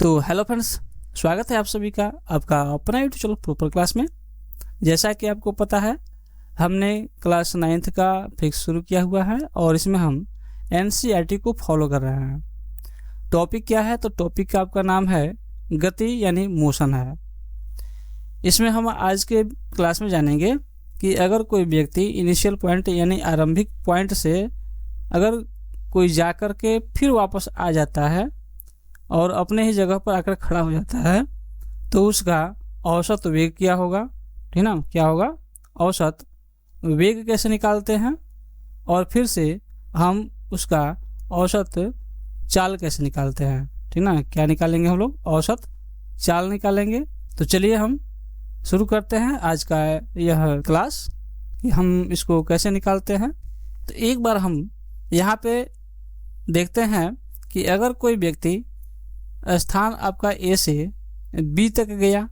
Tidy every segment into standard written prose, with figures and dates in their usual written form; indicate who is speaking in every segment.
Speaker 1: तो hello friends, स्वागत है आप सभी का आपका अपना यूट्यूब चैनल प्रॉपर क्लास में। जैसा कि आपको पता है, हमने क्लास 9th का फिक्स शुरू किया हुआ है और इसमें हम एनसीईआरटी को फॉलो कर रहे हैं। टॉपिक क्या है? तो टॉपिक का आपका नाम है गति यानी मोशन है। इसमें हम आज के क्लास में जानेंगे कि अगर कोई व्यक्ति इनिशियल पॉइंट यानी आरंभिक पॉइंट से अगर कोई जा कर के फिर वापस आ जाता है और अपने ही जगह पर आकर खड़ा हो जाता है तो उसका औसत वेग क्या होगा, ठीक ना? क्या होगा? औसत वेग कैसे निकालते हैं और फिर से हम उसका औसत चाल कैसे निकालते हैं, ठीक ना? क्या निकालेंगे हम लोग? औसत चाल निकालेंगे। तो चलिए हम शुरू करते हैं आज का यह क्लास कि हम इसको कैसे निकालते हैं। तो एक बार हम यहाँ पे देखते हैं कि अगर कोई व्यक्ति स्थान आपका ए से बी तक गया,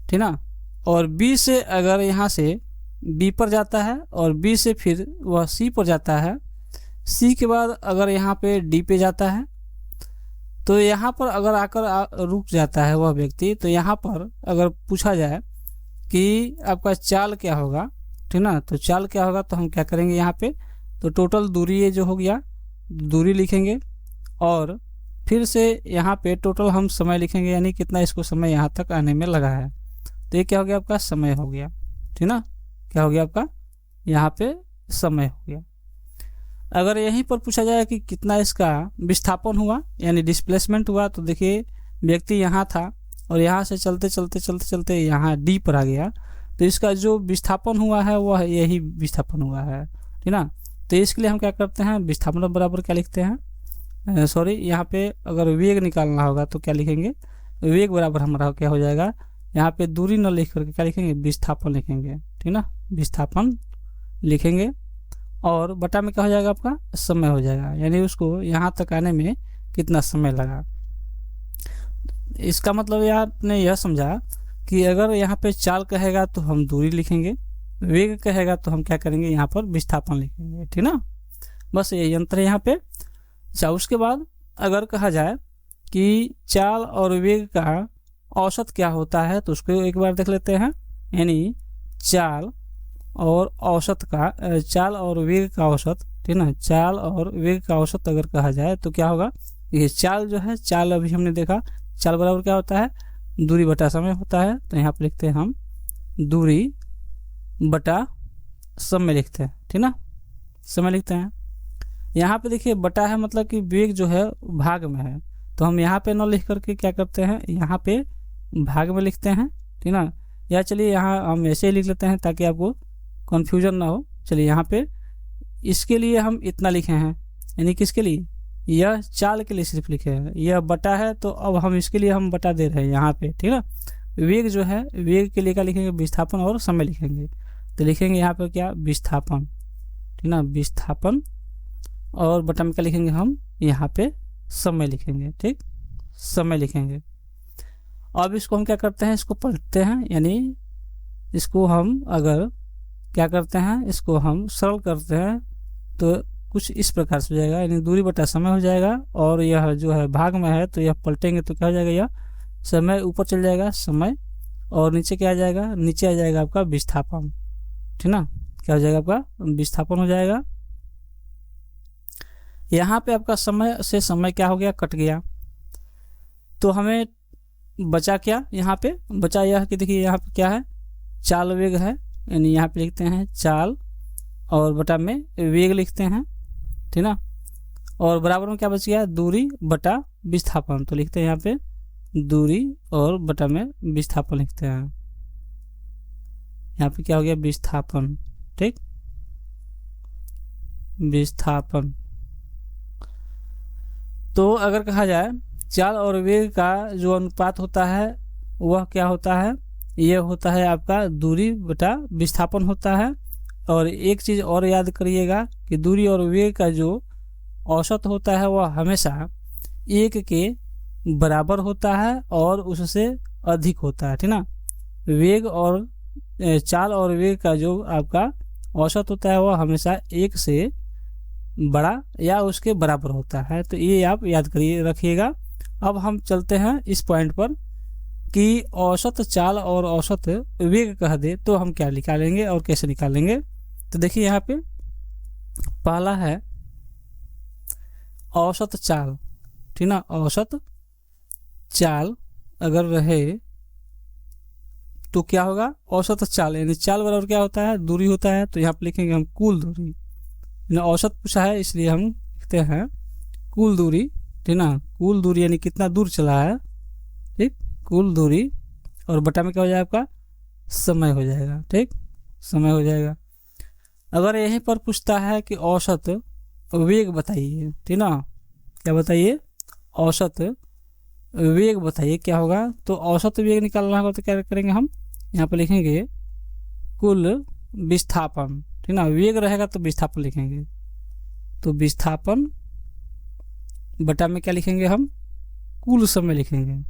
Speaker 1: ठीक ना, और बी से अगर यहाँ से बी पर जाता है और बी से फिर वह सी पर जाता है, सी के बाद अगर यहाँ पे डी पे जाता है तो यहाँ पर अगर आकर रुक जाता है वह व्यक्ति, तो यहाँ पर अगर पूछा जाए कि आपका चाल क्या होगा, ठीक ना, तो चाल क्या होगा तो हम क्या करेंगे यहाँ पे, तो टोटल दूरी ये जो हो गया दूरी लिखेंगे और फिर से यहाँ पे टोटल हम समय लिखेंगे, यानी कितना इसको समय यहाँ तक आने में लगा है। तो ये क्या हो गया? आपका समय हो गया, ठीक ना? क्या हो गया? आपका यहाँ पे समय हो गया। अगर यहीं पर पूछा जाए कि कितना इसका विस्थापन हुआ यानी डिस्प्लेसमेंट हुआ, तो देखिए व्यक्ति यहाँ था और यहाँ से चलते चलते चलते चलते यहाँ डी पर आ गया, तो इसका जो विस्थापन हुआ है वह यही विस्थापन हुआ है, ठीक ना? तो इसके लिए हम क्या करते हैं, विस्थापन बराबर क्या लिखते हैं, सॉरी, यहाँ पे अगर वेग निकालना होगा तो क्या लिखेंगे, वेग बराबर हमारा क्या हो जाएगा, यहाँ पे दूरी न लिख करके क्या लिखेंगे, विस्थापन लिखेंगे, ठीक ना? विस्थापन लिखेंगे और बटा में क्या हो जाएगा, आपका समय हो जाएगा, यानी उसको यहाँ तक आने में कितना समय लगा। इसका मतलब यार आपने यह समझा कि अगर यहाँ पे चाल कहेगा तो हम दूरी लिखेंगे, वेग कहेगा तो हम क्या करेंगे, यहाँ पर विस्थापन लिखेंगे, ठीक ना? बस यही अंतर है यहाँ पे। अच्छा, उसके बाद अगर कहा जाए कि चाल और वेग का औसत क्या होता है तो उसको एक बार देख लेते हैं। यानी चाल और औसत का, चाल और वेग का औसत, ठीक ना, चाल और वेग का औसत अगर कहा जाए तो क्या होगा, ये चाल जो है, चाल अभी हमने देखा, चाल बराबर क्या होता है, दूरी बटा समय होता है। तो यहाँ पर लिखते हैं हम दूरी बटा समय लिखते हैं, ठीक ना, समय लिखते हैं। यहाँ पे देखिए बटा है मतलब कि वेग जो है भाग में है, तो हम यहाँ पे न लिख करके क्या करते हैं, यहाँ पे भाग में लिखते हैं, ठीक ना? या चलिए यहाँ हम ऐसे ही लिख लेते हैं ताकि आपको कन्फ्यूजन ना हो। चलिए यहाँ पे इसके लिए हम इतना लिखे हैं, यानी किसके लिए, यह चाल के लिए सिर्फ लिखे हैं, यह बटा है तो अब हम इसके लिए हम बटा दे रहे हैं यहाँ पे, ठीक ना? वेग जो है, वेग के लिए क्या लिखेंगे, विस्थापन और समय लिखेंगे। तो लिखेंगे यहाँ पे क्या, विस्थापन, ठीक ना, विस्थापन, और बटा में क्या लिखेंगे हम, यहाँ पे समय लिखेंगे, ठीक, समय लिखेंगे। अब इसको हम क्या करते हैं, इसको पलटते हैं, यानी इसको हम अगर क्या करते हैं, इसको हम सरल करते हैं तो कुछ इस प्रकार से हो जाएगा, यानी दूरी बटा समय हो जाएगा और यह जो है भाग में है तो यह पलटेंगे तो क्या हो जाएगा, यह समय ऊपर चल जाएगा समय, और नीचे क्या आ जाएगा, नीचे आ जाएगा आपका विस्थापन, ठीक ना? क्या हो जाएगा, आपका विस्थापन हो जाएगा। यहाँ पे आपका समय से समय क्या हो गया, कट गया, तो हमें बचा क्या, यहाँ पे बचा यह कि देखिए यहाँ पे क्या है, चाल वेग है, यानी यहाँ पे लिखते हैं चाल और बटा में वेग लिखते हैं, ठीक ना? और बराबर में क्या बच गया, दूरी बटा विस्थापन, तो लिखते हैं यहाँ पे दूरी और बटा में विस्थापन लिखते हैं। यहाँ पे क्या हो गया, विस्थापन, ठीक, विस्थापन। तो अगर कहा जाए चाल और वेग का जो अनुपात होता है वह क्या होता है, यह होता है आपका दूरी बटा विस्थापन होता है। और एक चीज़ और याद करिएगा कि दूरी और वेग का जो औसत होता है वह हमेशा 1 के बराबर होता है और उससे अधिक होता है, ठीक ना? वेग और चाल और वेग का जो आपका औसत होता है वह हमेशा 1 से बड़ा या उसके बराबर होता है। तो ये आप याद करिए रखिएगा। अब हम चलते हैं इस पॉइंट पर कि औसत चाल और औसत वेग कह दे तो हम क्या निकालेंगे और कैसे निकालेंगे। तो देखिए यहाँ पे पहला है औसत चाल, ठीक ना। औसत चाल अगर रहे तो क्या होगा, औसत चाल यानी चाल बराबर क्या होता है, दूरी होता है। तो यहाँ पे लिखेंगे हम कुल दूरी, औसत पूछा है इसलिए हम लिखते हैं कुल दूरी, ठीक ना। कुल दूरी यानी कितना दूर चला है, ठीक, कुल दूरी, और बटा में क्या हो जाएगा आपका समय हो जाएगा, ठीक, समय हो जाएगा। अगर यहीं पर पूछता है कि औसत वेग बताइए, ठीक ना, क्या बताइए, औसत वेग बताइए, क्या होगा। तो औसत वेग निकालना होगा तो क्या करेंगे हम, यहाँ पर लिखेंगे कुल विस्थापन, ठीक ना। वेग रहेगा तो विस्थापन लिखेंगे, तो विस्थापन बटा में क्या लिखेंगे हम, कुल समय लिखेंगे।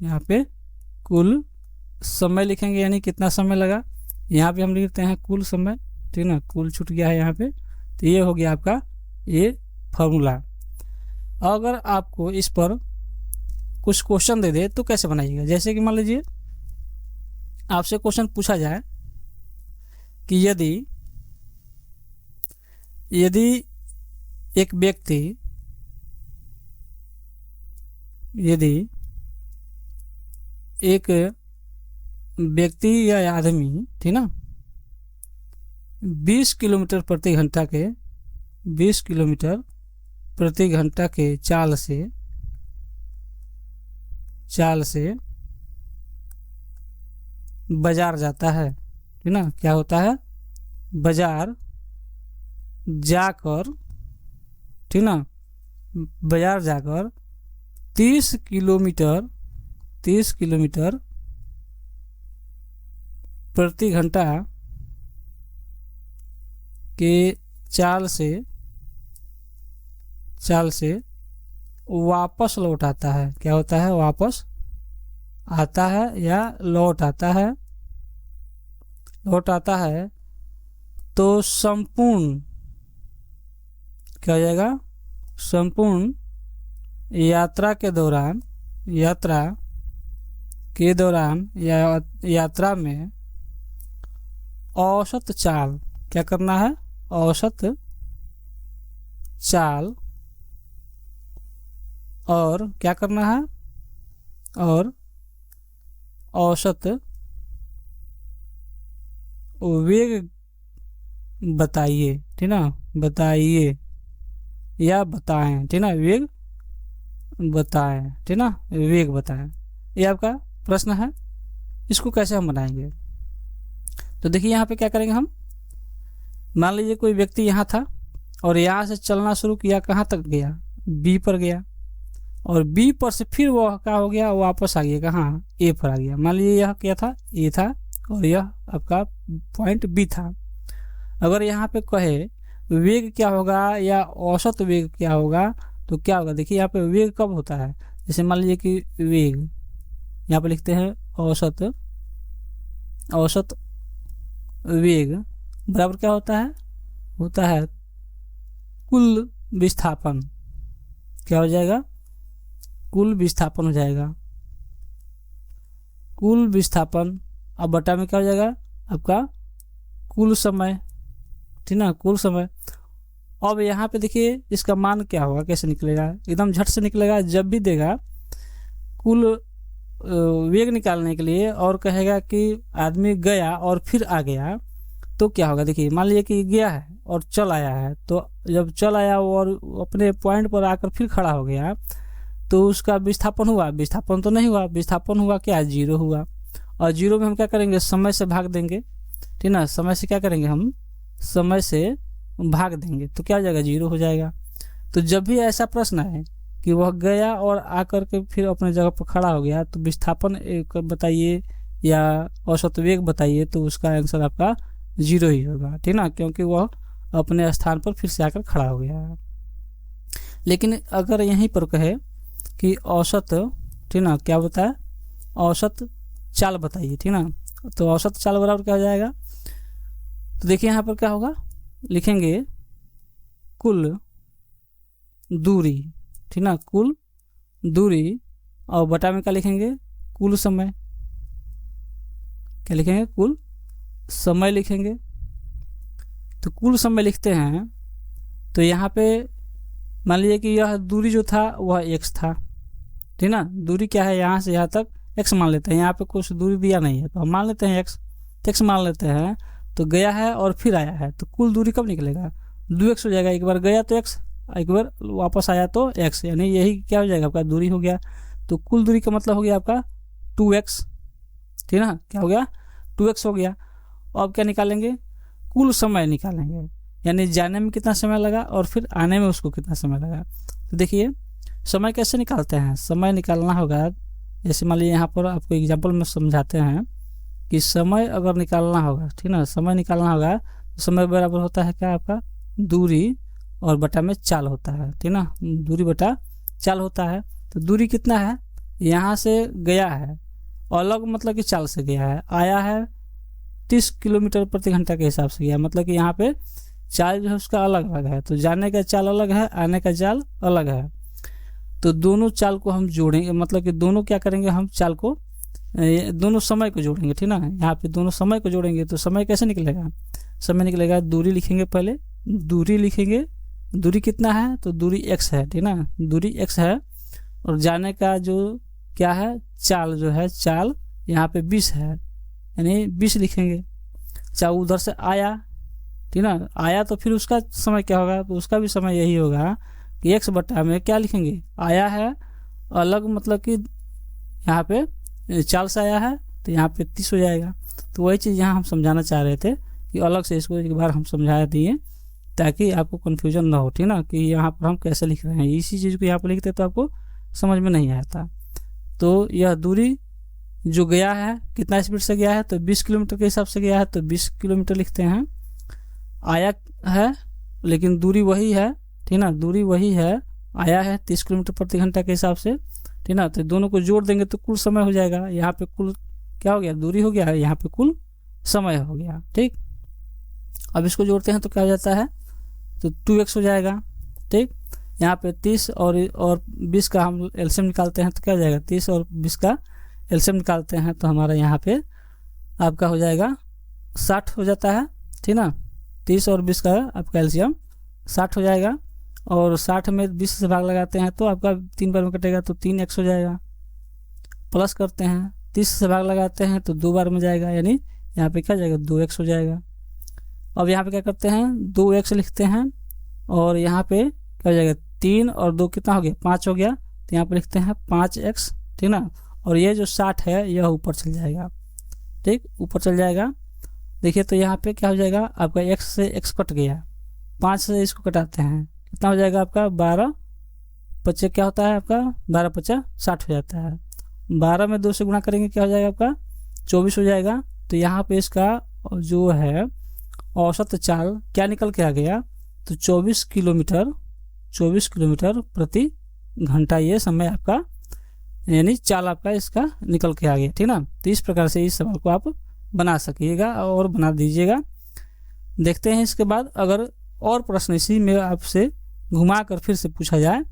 Speaker 1: यहाँ पे कुल समय लिखेंगे यानी कितना समय लगा, यहाँ पे हम लिखते हैं कुल समय, ठीक ना, कुल छूट गया है यहाँ पे। तो ये हो गया आपका ये फॉर्मूला। अगर आपको इस पर कुछ क्वेश्चन दे दे तो कैसे बनाइएगा। जैसे कि मान लीजिए आपसे क्वेश्चन पूछा जाए कि यदि एक व्यक्ति, यदि एक व्यक्ति या आदमी, ठीक ना, 20 किलोमीटर प्रति घंटा के 20 किलोमीटर प्रति घंटा के चाल से बाजार जाता है, ठीक ना, क्या होता है, बाजार जाकर, ठीक ना, बाजार जाकर 30 किलोमीटर प्रति घंटा के चाल से वापस लौट आता है। क्या होता है, वापस आता है या लौट आता है, तो संपूर्ण क्या हो जाएगा, संपूर्ण यात्रा के दौरान यात्रा में औसत चाल, क्या करना है, औसत चाल, और क्या करना है, और औसत वेग बताइए, ठीक ना, बताइए या बताएं, ठीक ना, वेग बताएं, ठीक ना, वेग बताएं। ये आपका प्रश्न है, इसको कैसे हम बनाएंगे। तो देखिए यहाँ पे क्या करेंगे हम, मान लीजिए कोई व्यक्ति यहाँ था और यहाँ से चलना शुरू किया, कहाँ तक गया, बी पर गया, और बी पर से फिर वह क्या हो गया, वापस आ गया, कहाँ, ए पर आ गया। मान लीजिए यह क्या था, ए था, और यह आपका पॉइंट बी था। अगर यहाँ पे कहे वेग क्या होगा या औसत वेग क्या होगा, तो क्या होगा, देखिए यहाँ पे वेग कब होता है, जैसे मान लीजिए कि वेग यहाँ पे लिखते हैं औसत वेग बराबर क्या होता है कुल विस्थापन, क्या हो जाएगा, कुल विस्थापन हो जाएगा, कुल विस्थापन। अब बटा में क्या हो जाएगा आपका कुल समय, ठीक ना, कुल समय। अब यहाँ पे देखिए इसका मान क्या होगा, कैसे निकलेगा, एकदम झट से निकलेगा। जब भी देगा कुल वेग निकालने के लिए और कहेगा कि आदमी गया और फिर आ गया, तो क्या होगा, देखिए मान लीजिए कि गया है और चल आया है, तो जब चल आया और अपने पॉइंट पर आकर फिर खड़ा हो गया, तो उसका विस्थापन हुआ, विस्थापन तो नहीं हुआ, विस्थापन हुआ क्या, 0 हुआ। और 0 में हम क्या करेंगे, समय से भाग देंगे, ठीक ना, समय से क्या करेंगे हम, समय से भाग देंगे, तो क्या हो जाएगा, 0 हो जाएगा। तो जब भी ऐसा प्रश्न है कि वह गया और आकर के फिर अपने जगह पर खड़ा हो गया, तो विस्थापन एक बताइए या औसत वेग बताइए, तो उसका आंसर आपका 0 ही होगा, ठीक ना, क्योंकि वह अपने स्थान पर फिर से आकर खड़ा हो गया है। लेकिन अगर यहीं पर कहे कि औसत, ठीक ना, क्या बताए, औसत चाल बताइए, ठीक ना, तो औसत चाल बराबर क्या हो जाएगा, तो देखिए यहाँ पर क्या होगा, लिखेंगे कुल दूरी, ठीक ना, कुल दूरी और बटा में क्या लिखेंगे, कुल समय। क्या लिखेंगे, कुल समय लिखेंगे। तो कुल समय लिखते हैं तो यहाँ पे मान लीजिए कि यह दूरी जो था वह x था, ठीक ना। दूरी क्या है, यहाँ से यहाँ तक x मान लेते हैं, यहाँ पे कुछ दूरी दिया नहीं है तो हम मान लेते हैं x, तो x मान लेते हैं। तो गया है और फिर आया है तो कुल दूरी कब निकलेगा, 2x हो जाएगा। एक बार गया तो x, एक बार वापस आया तो x, यानी यही क्या हो जाएगा, आपका दूरी हो गया। तो कुल दूरी का मतलब हो गया आपका 2x, ठीक ना। क्या हो गया, 2x हो गया। अब क्या निकालेंगे, कुल समय निकालेंगे, यानी जाने में कितना समय लगा और फिर आने में उसको कितना समय लगा। तो देखिए समय कैसे निकालते हैं, समय निकालना होगा, जैसे मान लीजिए यहाँ पर आपको एग्जाम्पल में समझाते हैं कि समय अगर निकालना होगा, ठीक ना, समय निकालना होगा तो समय बराबर होता है क्या, आपका दूरी और बटा में चाल होता है, ठीक ना। दूरी बटा चाल होता है। तो दूरी कितना है, यहाँ से गया है, अलग मतलब कि चाल से गया है, आया है 30 किलोमीटर प्रति घंटा के हिसाब से गया, मतलब कि यहाँ पे चाल जो है उसका अलग अलग है। तो जाने का चाल अलग है, आने का चाल अलग है। तो दोनों चाल को हम जोड़ेंगे, मतलब कि दोनों क्या करेंगे, हम चाल को दोनों समय को जोड़ेंगे, ठीक ना। यहाँ पे दोनों समय को जोड़ेंगे तो समय कैसे निकलेगा, समय निकलेगा, दूरी लिखेंगे, पहले दूरी लिखेंगे। दूरी कितना है, तो दूरी x है, ठीक ना, दूरी x है। और जाने का जो क्या है, चाल जो है, चाल यहाँ पे 20 है, यानी 20 लिखेंगे। चाहे उधर से आया, ठीक ना, आया तो फिर उसका समय क्या होगा, तो उसका भी समय यही होगा कि x बटा में क्या लिखेंगे, आया है अलग, मतलब कि यहाँ पे चाल से आया है तो यहाँ पे 30 हो जाएगा। तो वही चीज़ यहाँ हम समझाना चाह रहे थे कि अलग से इसको एक बार हम समझा दिए ताकि आपको कन्फ्यूजन ना हो, ठीक ना, कि यहाँ पर हम कैसे लिख रहे हैं। इसी चीज़ को यहाँ पर लिखते तो आपको समझ में नहीं आता। तो यह दूरी जो गया है कितना स्पीड से गया है, तो 20 किलोमीटर के हिसाब से गया है तो 20 किलोमीटर लिखते हैं। आया है लेकिन दूरी वही है, ठीक ना, दूरी वही है, आया है 30 किलोमीटर प्रति घंटा के हिसाब से, ठीक ना। तो दोनों को जोड़ देंगे तो कुल समय हो जाएगा। यहाँ पे कुल क्या हो गया, दूरी हो गया, यहाँ पे कुल समय हो गया, ठीक। अब इसको जोड़ते हैं तो क्या हो जाता है, तो 2x हो जाएगा, ठीक। यहाँ पे 30 और 20 का हम एलसीएम निकालते हैं तो क्या हो जाएगा, 30 और 20 का एलसीएम निकालते हैं तो हमारा यहाँ पे आपका हो जाएगा 60 हो जाता है, ठीक ना। 30 और 20 का आपका एलसीएम 60 हो जाएगा। और 60 में 20 से भाग लगाते हैं तो आपका 3 बार में कटेगा तो 3x हो जाएगा। प्लस करते हैं, 30 से भाग लगाते हैं तो 2 बार में जाएगा, यानी यहाँ पे क्या जाएगा, 2x हो जाएगा। अब यहाँ पे क्या करते हैं, 2x लिखते हैं और यहाँ पे क्या हो जाएगा, 3 और 2 कितना हो गया, 5 हो गया। तो यहाँ पे लिखते हैं 5x, ठीक ना। और ये जो 60 है यह ऊपर चल जाएगा, ठीक, ऊपर चल जाएगा। देखिए तो यहाँ पे क्या हो जाएगा, आपका x से x कट गया, 5 से इसको कटाते हैं, कितना हो जाएगा आपका 12 पच्चे क्या होता है आपका 12 पच्चा 60 हो जाता है। 12 में 2 से गुणा करेंगे क्या हो जाएगा आपका 24 हो जाएगा। तो यहाँ पे इसका जो है औसत चाल क्या निकल के आ गया, तो 24 किलोमीटर प्रति घंटा ये समय आपका, यानी चाल आपका इसका निकल के आ गया, ठीक ना। तो इस प्रकार से इस सवाल को आप बना सकिएगा और बना दीजिएगा। देखते हैं इसके बाद अगर और प्रश्न इसी में आपसे घुमा कर फिर से पूछा जाए,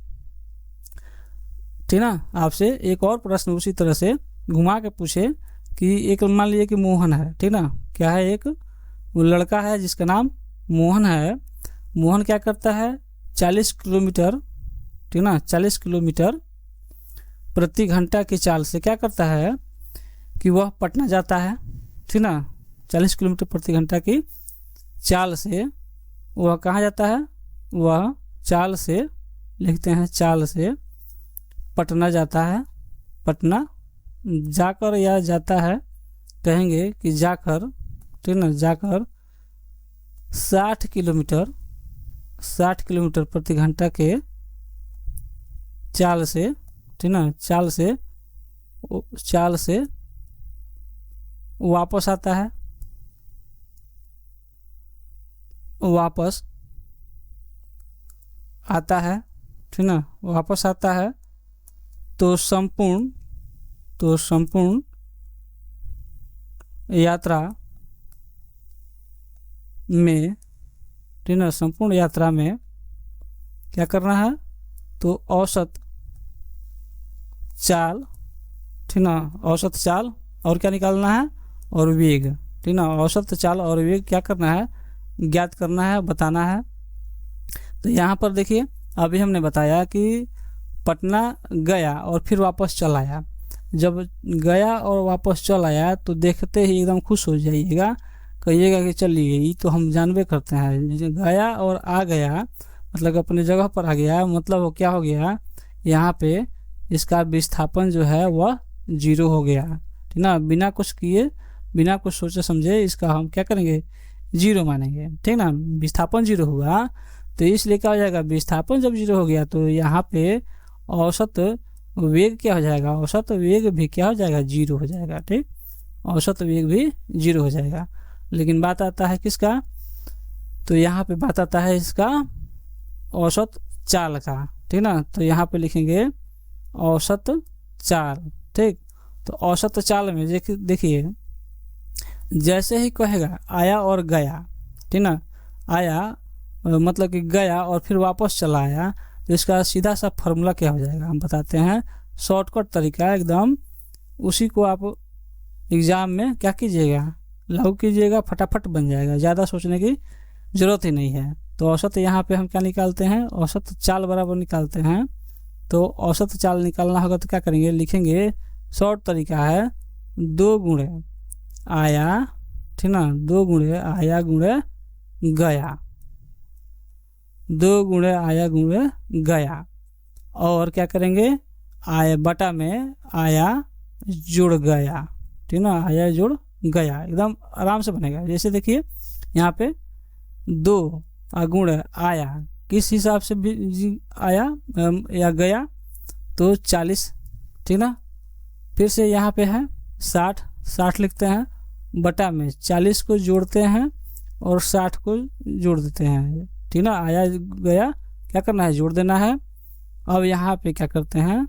Speaker 1: ठीक ना। आपसे एक और प्रश्न उसी तरह से घुमा के पूछे कि एक मान लीजिए कि मोहन है, ठीक ना, क्या है, एक लड़का है जिसका नाम मोहन है। मोहन क्या करता है, 40 किलोमीटर, ठीक ना, 40 किलोमीटर प्रति घंटा की चाल से क्या करता है कि वह पटना जाता है, ठीक ना। 40 किलोमीटर प्रति घंटा की चाल से वह कहाँ जाता है, वह चाल से लिखते हैं, चाल से पटना जाता है। पटना जाकर या जाता है, कहेंगे कि जाकर, ठीक ना, जाकर 60 किलोमीटर प्रति घंटा के चाल से, ठीक ना, चाल से वापस आता है, वापस आता है, ठीक ना, वापस आता है। तो संपूर्ण यात्रा में, ठीक ना, संपूर्ण यात्रा में क्या करना है, तो औसत चाल, ठीक ना, औसत चाल और क्या निकालना है, और वेग, ठीक ना, औसत चाल और वेग क्या करना है, ज्ञात करना है, बताना है। तो यहाँ पर देखिए अभी हमने बताया कि पटना गया और फिर वापस चल आया। जब गया और वापस चल आया तो देखते ही एकदम खुश हो जाइएगा, कहिएगा कि चलिए ये तो हम जानबे करते हैं, गया और आ गया मतलब अपने जगह पर आ गया, मतलब वो क्या हो गया, यहाँ पे इसका विस्थापन जो है वह 0 हो गया, ठीक ना, बिना कुछ किए बिना कुछ सोचे समझे इसका हम क्या करेंगे, 0 मानेंगे, ठीक ना। विस्थापन 0 हुआ तो इसलिए क्या हो जाएगा, विस्थापन जब 0 हो गया तो यहाँ पे औसत वेग क्या हो जाएगा, औसत वेग भी क्या हो जाएगा, 0 हो जाएगा, ठीक, औसत वेग भी 0 हो जाएगा। लेकिन बात आता है किसका, तो यहाँ पे बात आता है इसका औसत चाल का, ठीक ना। तो यहाँ पे लिखेंगे औसत चाल, ठीक। तो औसत चाल में देखिए जैसे ही कहेगा आया और गया, ठीक ना, आया मतलब कि गया और फिर वापस चला आया, तो इसका सीधा सा फॉर्मूला क्या हो जाएगा हम बताते हैं, शॉर्टकट तरीका एकदम, उसी को आप एग्ज़ाम में क्या कीजिएगा, लागू कीजिएगा, फटाफट बन जाएगा, ज़्यादा सोचने की ज़रूरत ही नहीं है। तो औसत यहाँ पे हम क्या निकालते हैं, औसत चाल बराबर निकालते हैं। तो औसत चाल निकालना होगा तो क्या करेंगे, लिखेंगे, शॉर्ट तरीका है 2 गुणे आया, ठीक ना, 2 गुणे आया गुणे गया, 2 गुणे आया गुणे गया, और क्या करेंगे, आया बटा में आया जुड़ गया, ठीक ना, आया जुड़ गया, एकदम आराम से बनेगा। जैसे देखिए यहाँ पे 2 गुण आया किस हिसाब से भी आया या गया, तो 40, ठीक ना, फिर से यहाँ पे है 60 लिखते हैं, बटा में 40 को जोड़ते हैं और 60 को जोड़ देते हैं, ठीक ना, आया गया क्या करना है, जोड़ देना है। अब यहाँ पे क्या करते हैं,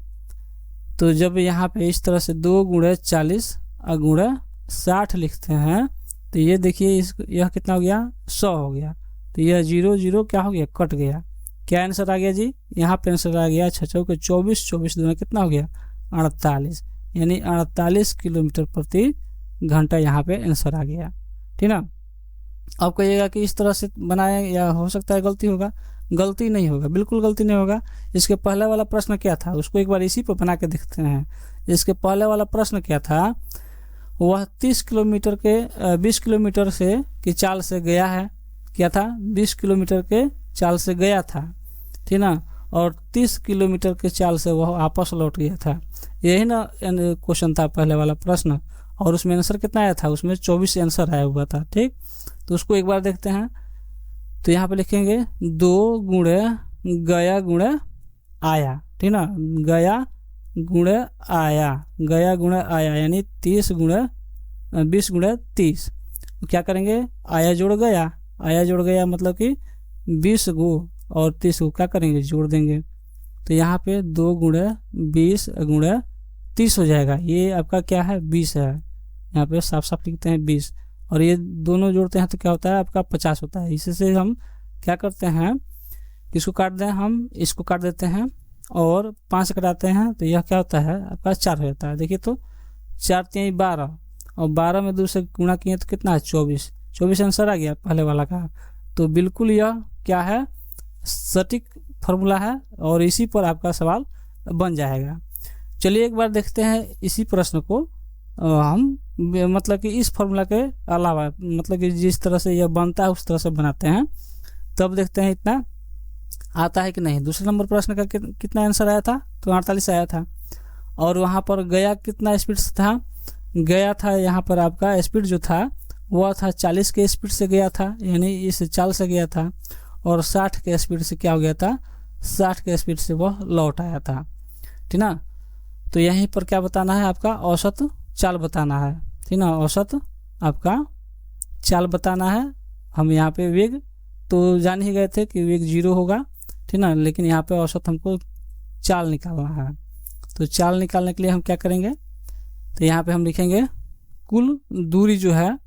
Speaker 1: तो जब यहाँ पे इस तरह से 2 गुणे 40 गुणे 60 लिखते हैं, तो ये देखिए यह कितना हो गया, 100 हो गया, तो यह 0 0 क्या हो गया, कट गया। क्या आंसर आ गया जी, यहाँ पे आंसर आ गया 6 चौके 24, 24 दूना कितना हो गया, 48, यानी 48 किलोमीटर प्रति घंटा यहाँ पे आंसर आ गया, ठीक ना। अब कहिएगा कि इस तरह से बनाया, या हो सकता है गलती होगा, गलती नहीं होगा, बिल्कुल गलती नहीं होगा। इसके पहले वाला प्रश्न क्या था, उसको एक बार इसी पर बना के देखते हैं। इसके पहले वाला प्रश्न क्या था, वह 30 किलोमीटर के 20 किलोमीटर से की चाल से गया है, क्या था, 20 किलोमीटर के चाल से गया था, ठीक ना, और 30 किलोमीटर के चाल से वह वापस लौट गया था। यही ना क्वेश्चन था पहले वाला प्रश्न, और उसमें आंसर कितना आया था, उसमें 24 आंसर आया हुआ था, ठीक। तो उसको एक बार देखते हैं। तो यहाँ पे लिखेंगे 2 गुणे गया गुणे आया, ठीक ना, गया गुणे आया, गया गुणे आया, यानी 30 गुणे 20 गुणे 30, क्या करेंगे, आया जोड़ गया, आया जोड़ गया मतलब कि 20 गो और 30 को क्या करेंगे, जोड़ देंगे। तो यहाँ पे 2 गुणे 20 गुणे 30 हो जाएगा, ये आपका क्या है, 20 है, यहाँ पे साफ साफ लिखते हैं 20, और ये दोनों जोड़ते हैं तो क्या होता है आपका 50 होता है। इससे हम क्या करते हैं, इसको काट दें, हम इसको काट देते हैं और 5 कटाते हैं, तो यह क्या होता है आपका 4 हो जाता है। देखिए तो 4 3 12, और 12 में 2 से गुणा किए तो कितना है, 24 आंसर आ गया पहले वाला का। तो बिल्कुल यह क्या है, सटीक फार्मूला है, और इसी पर आपका सवाल बन जाएगा। चलिए एक बार देखते हैं इसी प्रश्न को हम मतलब कि इस फार्मूला के अलावा, मतलब कि जिस तरह से यह बनता है उस तरह से बनाते हैं, तब देखते हैं इतना आता है कि नहीं। दूसरे नंबर प्रश्न का कितना आंसर आया था, तो 48 आया था, और वहाँ पर गया कितना स्पीड से था, गया था यहाँ पर आपका स्पीड जो था वह था 40 के स्पीड से गया था, यानी इस चाल से गया था, और 60 के स्पीड से क्या हो गया था, 60 के स्पीड से वह लौट आया था, ठीक ना। तो यहीं पर क्या बताना है, आपका औसत चाल बताना है, ठीक ना, औसत आपका चाल बताना है। हम यहाँ पे वेग तो जान ही गए थे कि वेग 0 होगा, ठीक ना, लेकिन यहाँ पे औसत हमको चाल निकालना है। तो चाल निकालने के लिए हम क्या करेंगे, तो यहाँ पे हम लिखेंगे कुल दूरी जो है,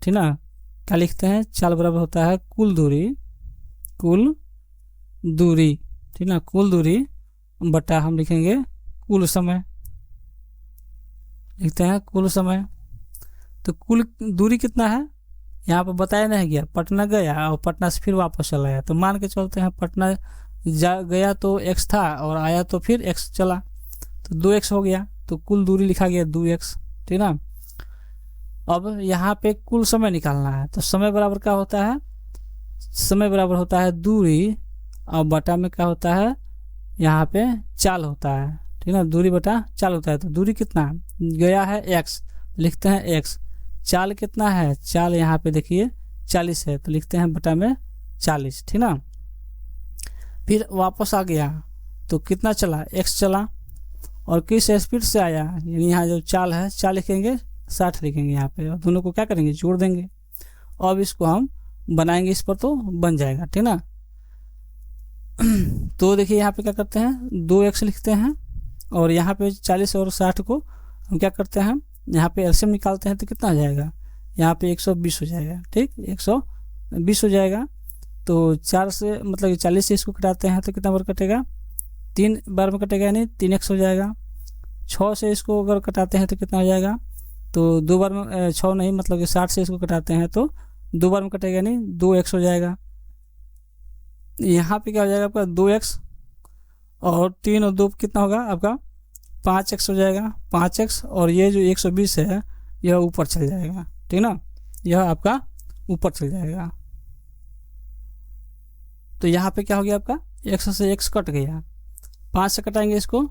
Speaker 1: ठीक ना, क्या लिखते हैं, चाल बराबर होता है कुल दूरी, ठीक ना, कुल दूरी बटा हम लिखेंगे कुल समय, लिखते हैं कुल समय। तो कुल दूरी कितना है यहाँ पर बताया नहीं गया, पटना गया और पटना से फिर वापस चला आया, तो मान के चलते हैं पटना जा गया तो x था और आया तो फिर x चला, तो 2x हो गया, तो कुल दूरी लिखा गया 2x, ठीक ना। अब यहाँ पे कुल समय निकालना है, तो समय बराबर क्या होता है, समय बराबर होता है दूरी और बटा में क्या होता है यहाँ पे चाल होता है, ठीक ना, दूरी बटा चाल होता है। तो दूरी कितना गया है x, लिखते हैं x, चाल कितना है, चाल यहाँ पे देखिए 40 है, तो लिखते हैं बटा में 40, ठीक ना। फिर वापस आ गया तो कितना चला, x चला, और किस स्पीड से आया, यानी यहाँ जो चाल है चाल लिखेंगे 60 लिखेंगे यहाँ पे, और दोनों को क्या करेंगे जोड़ देंगे। अब इसको हम बनाएंगे इस पर तो बन जाएगा, ठीक ना। तो देखिए यहाँ पे क्या करते हैं 2x लिखते हैं, और यहाँ पे 40 और 60 को हम क्या करते हैं यहाँ पे एलसीएम निकालते हैं, तो कितना हो जाएगा यहाँ पे 120 हो जाएगा, ठीक 120 हो जाएगा। तो 4 से मतलब 40 से इसको कटाते हैं तो कितना बार कटेगा, 3 बार में कटेगा, यानी 3x हो जाएगा। 6 से इसको अगर कटाते हैं तो कितना हो जाएगा, तो 2 बार में 6 नहीं मतलब कि 60 से इसको कटाते हैं तो 2 बार में कटेगा, यानी 2x हो जाएगा। यहाँ पे क्या हो जाएगा आपका 2x, और 3 और 2 कितना होगा आपका 5x हो जाएगा, 5x, और ये जो 120 है यह ऊपर चल जाएगा, ठीक ना, यह आपका ऊपर चल जाएगा। तो यहाँ पे क्या हो गया आपका x से x कट गया, 5 से कटाएंगे इसको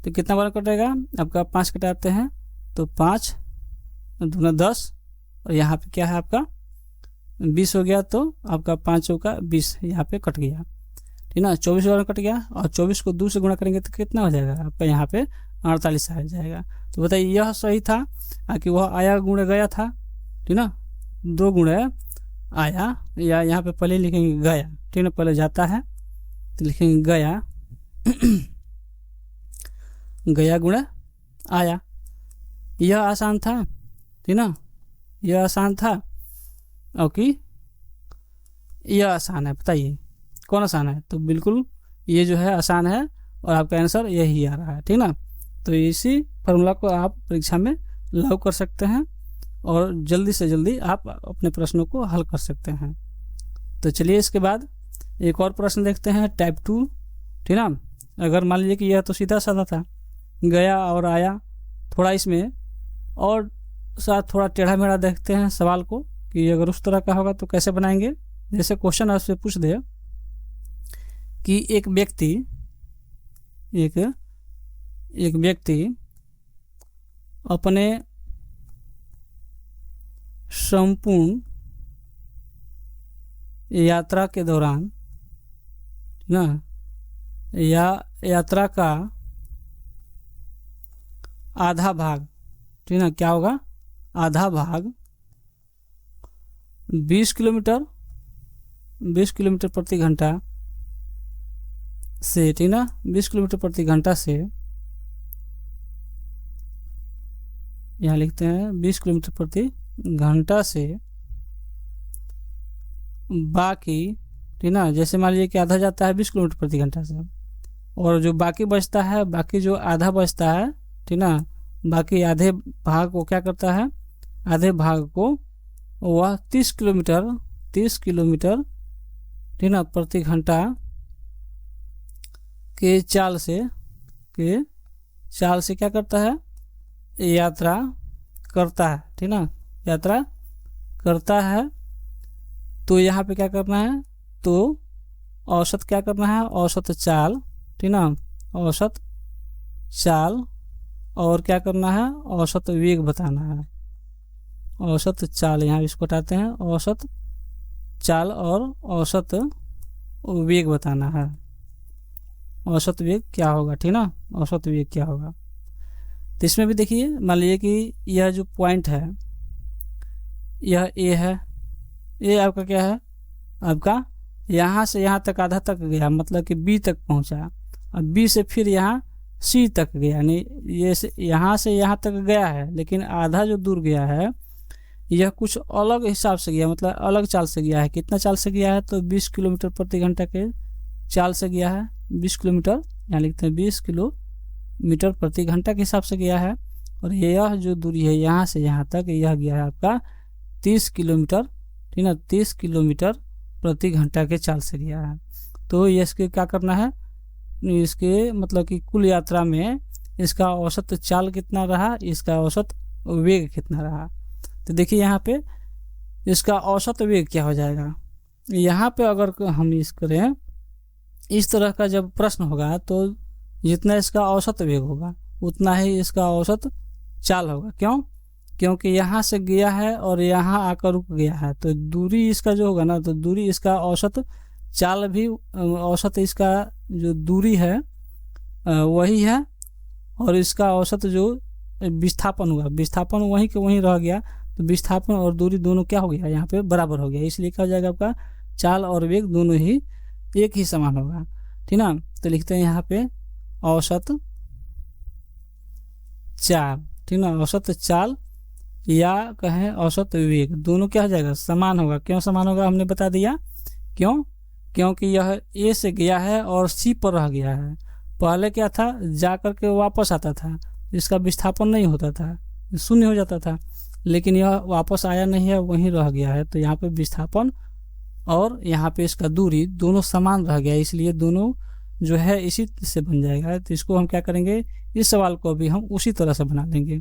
Speaker 1: तो कितना बार कटेगा आपका, 5 कटाते हैं तो 5 दूना 10, और यहाँ पे क्या है आपका 20 हो गया, तो आपका 5 का 20 यहाँ पे कट गया, ठीक ना। 24 बार में कट गया, और 24 को 2 से गुणा करेंगे तो कितना हो जाएगा आपका यहाँ पे 48 आ जाएगा। तो बताइए यह सही था कि वह आया गुणे गया था, ठीक ना, 2 गुणे आया, या यहाँ पे पहले लिखेंगे गया, ठीक ना, पहले जाता है तो लिखेंगे गया गया गुणे आया, यह आसान था, ठीक ना, यह आसान था, और कि यह आसान है, बताइए कौन आसान है, तो बिल्कुल ये जो है आसान है, और आपका आंसर यही आ रहा है, ठीक ना। तो इसी फार्मूला को आप परीक्षा में लागू कर सकते हैं, और जल्दी से जल्दी आप अपने प्रश्नों को हल कर सकते हैं। तो चलिए इसके बाद एक और प्रश्न देखते हैं टाइप 2, ठीक ना। अगर मान लीजिए कि यह तो सीधा साधा था, गया और आया, थोड़ा इसमें और साथ थोड़ा टेढ़ा मेढ़ा देखते हैं सवाल को कि अगर उस तरह का होगा तो कैसे बनाएंगे। जैसे क्वेश्चन आपसे पूछ दे कि एक व्यक्ति अपने संपूर्ण यात्रा के दौरान ना या यात्रा का आधा भाग, ठीक ना, क्या होगा आधा भाग 20 किलोमीटर प्रति घंटा से, ठीक ना, 20 किलोमीटर प्रति घंटा से, यहाँ लिखते हैं 20 किलोमीटर प्रति घंटा से बाकी, ठीक ना, जैसे मान लीजिए कि आधा जाता है 20 किलोमीटर प्रति घंटा से, और जो बाकी बचता है, बाकी जो आधा बचता है, ठीक ना, बाकी आधे भाग को क्या करता है, आधे भाग को वह 30 किलोमीटर, ठीक ना, प्रति घंटा के चाल से क्या करता है, यात्रा करता है, ठीक ना, यात्रा करता है। तो यहाँ पे क्या करना है, तो औसत क्या करना है, औसत चाल, ठीक ना, औसत चाल, और क्या करना है, औसत वेग बताना है, औसत चाल, यहाँ इसको हटाते हैं, औसत चाल और औसत वेग बताना है, औसत वेग क्या होगा, ठीक ना, औसत वेग क्या होगा। तो इसमें भी देखिए मान लीजिए कि यह जो पॉइंट है यह ए है, ए आपका क्या है, आपका यहाँ से यहाँ तक आधा तक गया, मतलब कि बी तक पहुँचा, और बी से फिर यहाँ सी तक गया, यानी ये यहाँ से यहाँ तक गया है, लेकिन आधा जो दूर गया है यह कुछ अलग हिसाब से गया, मतलब अलग चाल से गया है। कितना चाल से गया है, तो 20 किलोमीटर प्रति घंटा के चाल से गया है, 20 किलोमीटर, यहाँ लिखते हैं 20 किलोमीटर प्रति घंटा के हिसाब से गया है। और यह जो दूरी है यहाँ से यहाँ तक, यह गया है आपका 30 किलोमीटर, ठीक ना, 30 किलोमीटर प्रति घंटा के चाल से गया है। तो ये इसके क्या करना है, इसके मतलब कि कुल यात्रा में इसका औसत चाल कितना रहा, इसका औसत वेग कितना रहा। तो देखिए यहाँ पे इसका औसत वेग क्या हो जाएगा। यहाँ पे अगर हम इस करें, इस तरह का जब प्रश्न होगा तो जितना इसका औसत वेग होगा उतना ही इसका औसत चाल होगा। क्यों? क्योंकि यहाँ से गया है और यहाँ आकर रुक गया है, तो दूरी इसका जो होगा ना, तो दूरी इसका औसत चाल भी, औसत इसका जो दूरी है वही है, और इसका औसत जो विस्थापन हुआ, विस्थापन वहीं के वहीं रह गया, तो विस्थापन और दूरी दोनों क्या हो गया, यहाँ पे बराबर हो गया। इसलिए क्या हो जाएगा आपका चाल और वेग दोनों ही एक ही समान होगा, ठीक ना। तो लिखते हैं यहाँ पे औसत चाल, ठीक ना, औसत चाल या कहें औसत वेग, दोनों क्या हो जाएगा, समान होगा। क्यों समान होगा, हमने बता दिया। क्यों? क्योंकि यह ए से गया है और सी पर रह गया है। पहले क्या था, जा कर के वापस आता था, इसका विस्थापन नहीं होता था, शून्य हो जाता था, लेकिन यह वापस आया नहीं है, वहीं रह गया है। तो यहाँ पे विस्थापन और यहाँ पे इसका दूरी दोनों समान रह गया, इसलिए दोनों जो है इसी से बन जाएगा। तो इसको हम क्या करेंगे, इस सवाल को भी हम उसी तरह से बना लेंगे,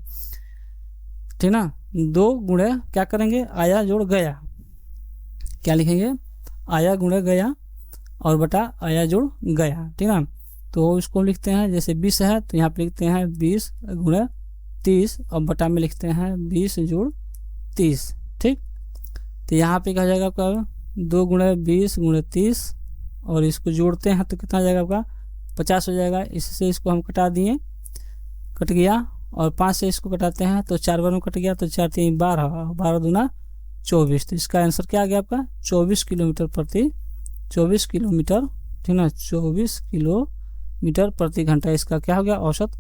Speaker 1: ठीक ना। 2 गुणे क्या करेंगे, आया जोड़ गया, क्या लिखेंगे, आया गुणे गया और बटा आया जोड़ गया, ठीक ना। तो इसको लिखते हैं, जैसे 20 है तो यहाँ पे लिखते हैं 20 गुणे 30 और बटा में लिखते हैं 20 जोड़ 30, ठीक। तो यहाँ पे क्या हो जाएगा आपका 2 गुणे 20 गुणे 30 और इसको जोड़ते हैं तो कितना हो जाएगा आपका 50 हो जाएगा। इससे इसको हम कटा दिए, कट गया, और 5 से इसको कटाते हैं तो 4 बार में कट गया, तो 4 3 12, 12 दूना 24। तो इसका आंसर क्या आ गया आपका 24 किलोमीटर प्रति 24 किलोमीटर, ठीक ना, 24 किलोमीटर प्रति घंटा इसका क्या हो गया औसत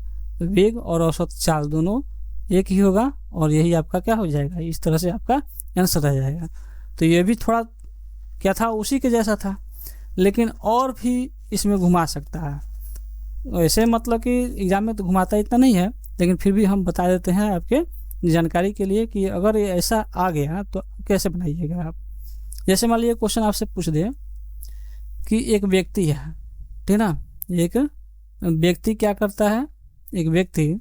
Speaker 1: वेग और औसत चाल दोनों एक ही होगा, और यही आपका क्या हो जाएगा, इस तरह से आपका आंसर आ जाएगा। तो ये भी थोड़ा क्या था, उसी के जैसा था, लेकिन और भी इसमें घुमा सकता है। वैसे मतलब कि एग्जाम में तो घुमाता इतना नहीं है, लेकिन फिर भी हम बता देते हैं आपके जानकारी के लिए कि अगर ये ऐसा आ गया तो कैसे बनाइएगा आप। जैसे मान लीजिए क्वेश्चन आपसे पूछ दे कि एक व्यक्ति है, ठीक ना, एक व्यक्ति क्या करता है, एक व्यक्ति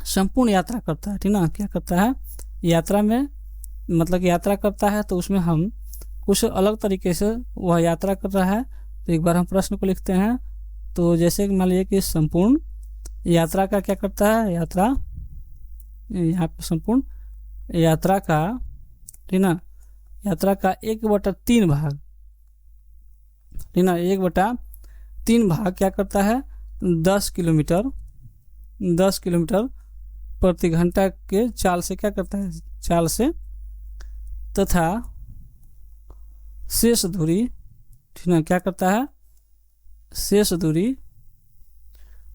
Speaker 1: संपूर्ण यात्रा करता है, ठीक ना, क्या करता है, यात्रा में मतलब यात्रा करता है, तो उसमें हम कुछ अलग तरीके से वह यात्रा कर रहा है। तो एक बार हम प्रश्न को लिखते हैं, तो जैसे मान लीजिए कि संपूर्ण यात्रा का क्या करता है, यात्रा यहाँ पे संपूर्ण यात्रा का, ठीक ना, यात्रा का 1/3 भाग, ठीक ना, 1/3 भाग क्या करता है 10 किलोमीटर प्रति घंटा के चाल से क्या करता है, चाल से, तथा शेष दूरी, ठीक ना, क्या करता है, शेष दूरी,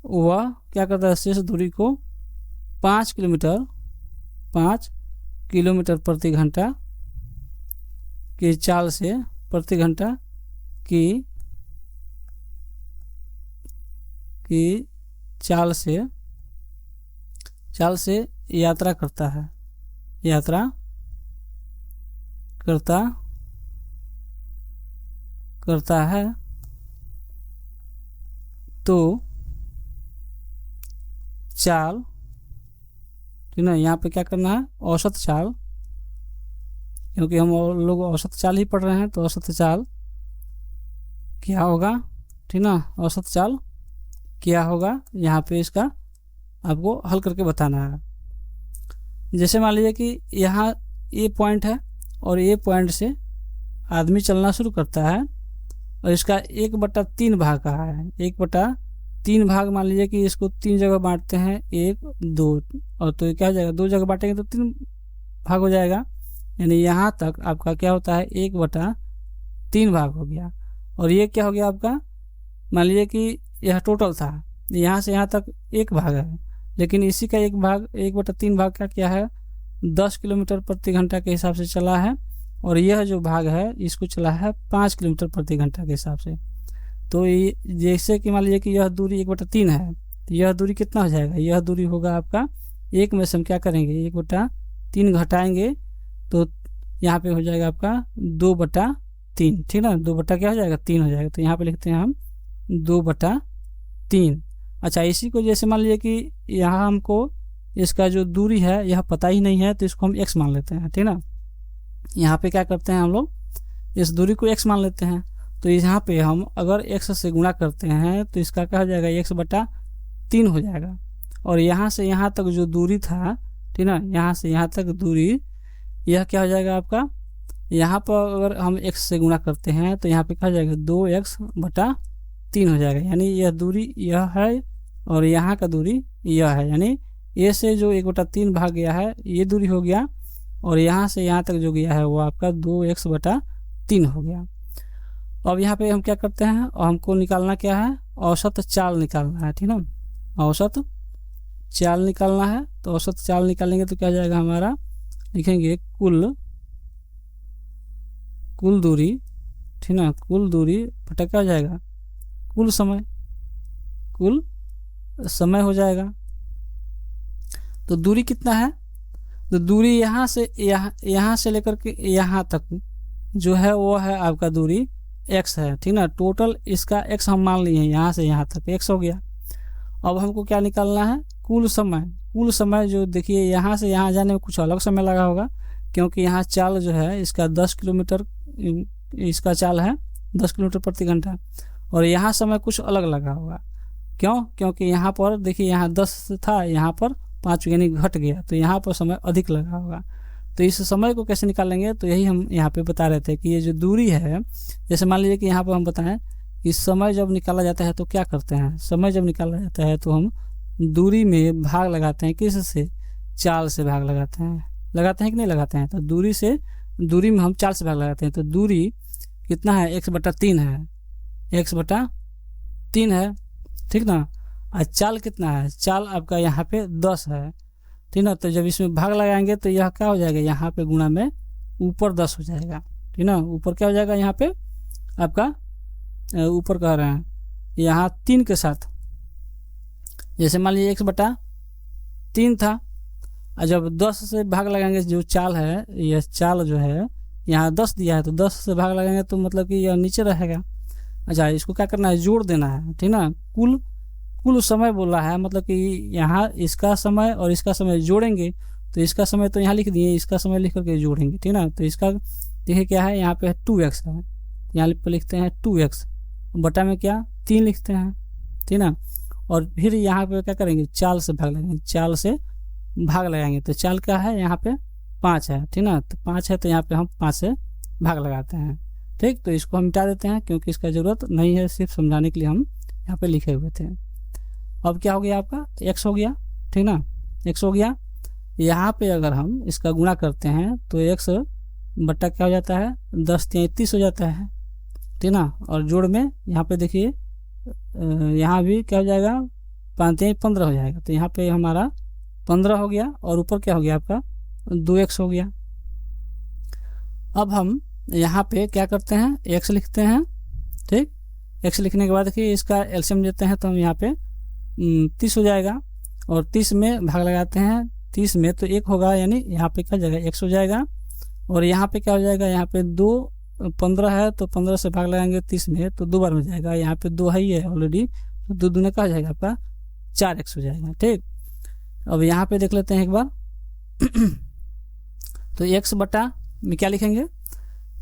Speaker 1: वह क्या करता है, शेष दूरी को 5 किलोमीटर प्रति घंटा की चाल से, प्रति घंटा की चाल से यात्रा करता है, यात्रा करता है। तो चाल, ठीक ना, यहाँ पे क्या करना है, औसत चाल, क्योंकि हम लोग औसत चाल ही पढ़ रहे हैं, तो औसत चाल क्या होगा, ठीक ना, औसत चाल क्या होगा, यहाँ पे इसका आपको हल करके बताना है। जैसे मान लीजिए कि यहाँ ये पॉइंट है और ये पॉइंट से आदमी चलना शुरू करता है, और इसका 1/3 भाग कहा है, 1/3 भाग, मान लीजिए कि इसको 3 जगह बांटते हैं, 1 2, और तो क्या हो जाएगा, 2 जगह बांटेंगे तो 3 भाग हो जाएगा, यानी यहाँ तक आपका क्या होता है 1/3 भाग हो गया। और ये क्या हो गया आपका, मान लीजिए कि यह टोटल था, यहाँ से यहाँ तक 1 भाग है, लेकिन इसी का 1/3 भाग का क्या है 10 किलोमीटर प्रति घंटा के हिसाब से चला है, और यह जो भाग है इसको चला है 5 किलोमीटर प्रति घंटा के हिसाब से। तो ये जैसे कि मान लीजिए कि यह दूरी 1/3 है, तो यह दूरी कितना हो जाएगा, यह दूरी होगा आपका 1 में से हम क्या करेंगे 1/3 घटाएंगे तो यहाँ पे हो जाएगा आपका 2/3, ठीक ना। 2 बटा क्या हो जाएगा 3 हो जाएगा। तो यहाँ पे लिखते हैं हम 2/3। अच्छा, इसी को जैसे मान लीजिए कि यहाँ हमको इसका जो दूरी है यह पता ही नहीं है तो इसको हम x मान लेते हैं, ठीक ना। यहाँ पे क्या करते हैं हम लोग इस दूरी को x मान लेते हैं। तो यहाँ पे हम अगर x से गुणा करते हैं तो इसका क्या हो जाएगा x/3 हो जाएगा। और यहाँ से यहाँ तक जो दूरी था, ठीक ना, यहाँ से यहाँ तक दूरी यह क्या हो जाएगा आपका, यहाँ पर अगर हम x से गुणा करते हैं तो यहाँ पे क्या हो जाएगा 2x/3 हो जाएगा। यानी यह दूरी यह है और यहाँ का दूरी यह है, यानी a से जो 1/3 भाग गया है ये दूरी हो गया और यहाँ से यहाँ तक जो गया है वो आपका 2x/3 हो गया। अब यहाँ पे हम क्या करते हैं और हमको निकालना क्या है, औसत चाल निकालना है, ठीक ना। औसत चाल निकालना है। तो औसत चाल निकालेंगे तो क्या हो जाएगा हमारा, लिखेंगे कुल दूरी, ठीक ना, कुल दूरी बटा क्या हो जाएगा कुल समय हो जाएगा। तो दूरी कितना है, तो दूरी यहाँ से लेकर के यहाँ तक जो है वो है आपका दूरी x है, ठीक ना। टोटल इसका x हम मान लिए हैं, यहाँ से यहाँ तक x हो गया। अब हमको क्या निकालना है कुल समय जो देखिए यहाँ से यहाँ जाने में कुछ अलग समय लगा होगा क्योंकि यहाँ चाल जो है इसका 10 किलोमीटर इसका चाल है 10 किलोमीटर प्रति घंटा और यहाँ समय कुछ अलग लगा होगा। क्योंकि यहाँ पर देखिए यहाँ 10 था, यहाँ पर 5 यानी घट गया तो यहाँ पर समय अधिक लगा होगा। तो इस समय को कैसे निकालेंगे, तो यही हम यहाँ पे बता रहे थे कि ये जो दूरी है, जैसे मान लीजिए कि यहाँ पर हम बताएं इस समय जब निकाला जाता है तो क्या करते हैं, समय जब निकाला जाता है तो हम दूरी में भाग लगाते हैं, किस से, चाल से भाग लगाते हैं कि नहीं लगाते हैं। तो दूरी में हम चाल से भाग लगाते हैं। तो दूरी कितना है x/3 है, x/3 है, ठीक ना। और चाल कितना है, चाल आपका यहाँ पे 10 है, ठीक ना। तो जब इसमें भाग लगाएंगे तो यह क्या हो जाएगा, यहाँ पे गुणा में ऊपर 10 हो जाएगा, ठीक ना। ऊपर क्या हो जाएगा, यहाँ पे आपका ऊपर कह रहे हैं यहाँ 3 के साथ, जैसे मान लीजिए x/3 था और जब 10 से भाग लगाएंगे जो चाल है, यह चाल जो है यहाँ 10 दिया है तो 10 से भाग लगाएंगे तो मतलब कि यह नीचे रहेगा। अच्छा, इसको क्या करना है, जोड़ देना है, ठीक ना। कुल समय बोला है, मतलब कि यहाँ इसका समय और इसका समय जोड़ेंगे तो इसका समय तो यहाँ लिख दिए, इसका समय लिख करके जोड़ेंगे, ठीक ना। तो इसका देखिए क्या है, यहाँ पे 2x है, यहाँ पे लिखते हैं 2x बटा में क्या 3 लिखते हैं, ठीक ना। और फिर यहाँ पे क्या करेंगे, चाल से भाग लगाएंगे, चाल से भाग लगाएंगे तो चाल क्या है, यहाँ पे 5 है, ठीक ना। तो 5 है तो यहाँ पे हम 5 से भाग लगाते हैं, ठीक। तो इसको हम मिटा देते हैं क्योंकि इसका ज़रूरत नहीं है, सिर्फ समझाने के लिए हम यहाँ पे लिखे हुए थे। अब क्या हो गया आपका x हो गया, ठीक ना, x हो गया। यहाँ पे अगर हम इसका गुणा करते हैं तो x बट्टा क्या हो जाता है 10×30 हो जाता है, ठीक ना। और जोड़ में यहाँ पे देखिए यहाँ भी क्या हो जाएगा 5×15 हो जाएगा। तो यहाँ पे हमारा 15 हो गया और ऊपर क्या हो गया आपका 2x हो गया। अब हम यहाँ पे क्या करते हैं x लिखते हैं, ठीक। x लिखने के बाद देखिए इसका एलसीएम लेते हैं तो हम यहाँ पे 30 हो जाएगा और 30 में भाग लगाते हैं, 30 में तो 1 होगा, यानी यहाँ पे क्या हो जाएगा x हो जाएगा। और यहाँ पे क्या हो जाएगा, यहाँ पे 15 है तो 15 से भाग लगाएंगे 30 में तो 2 बार में जाएगा, यहाँ पे 2 ही है ऑलरेडी, तो 2 दूने का हो जाएगा आपका 4x हो जाएगा, ठीक। अब यहाँ पे देख लेते हैं एक बार तो x बटा में क्या लिखेंगे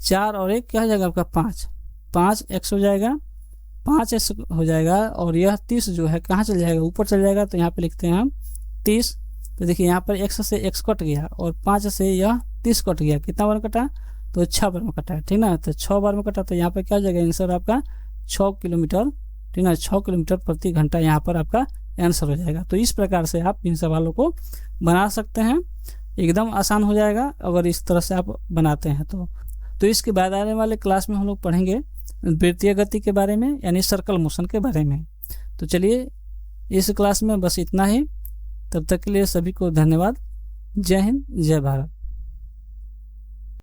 Speaker 1: 4 और 1 क्या हो जाएगा आपका 5x हो जाएगा, 5x हो जाएगा। और यह 30 जो है कहाँ चल जाएगा, ऊपर चल जाएगा, तो यहाँ पे लिखते हैं हम 30। तो देखिए यहाँ पर x से x कट गया और 5 से यह 30 कट गया, कितना बार में कटा, तो 6 बार में कटा है, ठीक ना। तो 6 बार में कटा तो यहाँ पे क्या हो जाएगा आंसर आपका 6 किलोमीटर, ठीक ना, 6 किलोमीटर प्रति घंटा यहाँ पर आपका आंसर हो जाएगा। तो इस प्रकार से आप इन सवालों को बना सकते हैं, एकदम आसान हो जाएगा अगर इस तरह से आप बनाते हैं तो इसके बाद आने वाले क्लास में हम लोग पढ़ेंगे वृत्तीय गति के बारे में, यानी सर्कल मोशन के बारे में। तो चलिए इस क्लास में बस इतना ही, तब तक के लिए सभी को धन्यवाद। जय हिंद, जय भारत।